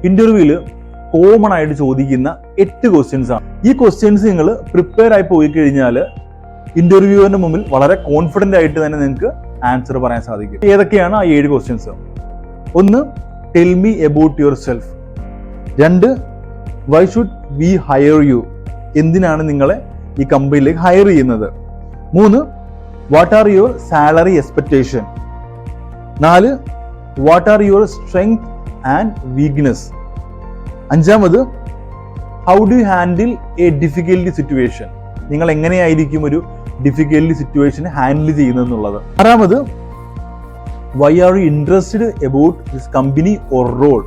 ഇന്റർവ്യൂവിൽ കോമൺ ആയിട്ട് ചോദിക്കുന്ന 8 ക്വസ്റ്റ്യൻസ് ആണ്. ഈ ക്വസ്റ്റ്യൻസ് നിങ്ങൾ പ്രിപ്പയർ ആയി പോയി കഴിഞ്ഞാൽ ഇന്റർവ്യൂവിന്റെ മുമ്പിൽ വളരെ കോൺഫിഡന്റ് ആയിട്ട് തന്നെ നിങ്ങൾക്ക് ആൻസർ പറയാൻ സാധിക്കും. ഏതൊക്കെയാണ് ആ 7 questions? 1, tell me about yourself. 2, why should we hire you? എന്തിനാണ് നിങ്ങളെ ഈ കമ്പനിയിലേക്ക് ഹയർ ചെയ്യുന്നത്? 3, what are your salary expectation? 4, what are your strength and weakness? 5, how do you handle a difficulty situation? നിങ്ങൾ എങ്ങനെയായിരിക്കും ഒരു ഡിഫിക്കൽട്ടി സിറ്റുവേഷൻ ഹാൻഡിൽ ചെയ്യുന്നതെന്നുള്ളത്. 6, why are you interested about this company or role?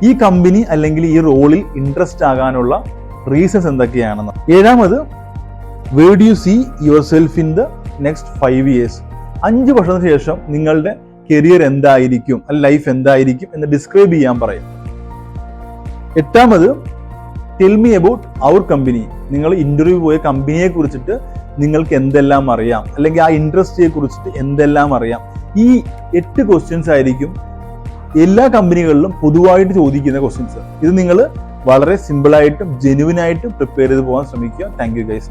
ഈ company അല്ലെങ്കിൽ ഈ റോളിൽ interest ആകാനുള്ള reasons എന്തൊക്കെയാണെന്ന്. 7, where do you see yourself in the next 5 years? 5 വർഷത്തിന് ശേഷം നിങ്ങളുടെ കരിയർ എന്തായിരിക്കും, ലൈഫ് എന്തായിരിക്കും എന്ന് ഡിസ്ക്രൈബ് ചെയ്യാൻ പറയും. 8, tell me about our company. നിങ്ങൾ ഇന്റർവ്യൂ പോയ കമ്പനിയെ കുറിച്ചിട്ട് നിങ്ങൾക്ക് എന്തെല്ലാം അറിയാം, അല്ലെങ്കിൽ ആ ഇൻഡസ്ട്രിയെ കുറിച്ചിട്ട് എന്തെല്ലാം അറിയാം. ഈ 8 ക്വസ്റ്റ്യൻസ് ആയിരിക്കും എല്ലാ കമ്പനികളിലും പൊതുവായിട്ട് ചോദിക്കുന്ന ക്വസ്റ്റ്യൻസ്. ഇത് നിങ്ങൾ വളരെ സിമ്പിളായിട്ടും ജെന്യുവിനായിട്ടും പ്രിപ്പയർ ചെയ്ത് പോകാൻ ശ്രമിക്കുക. Thank you guys.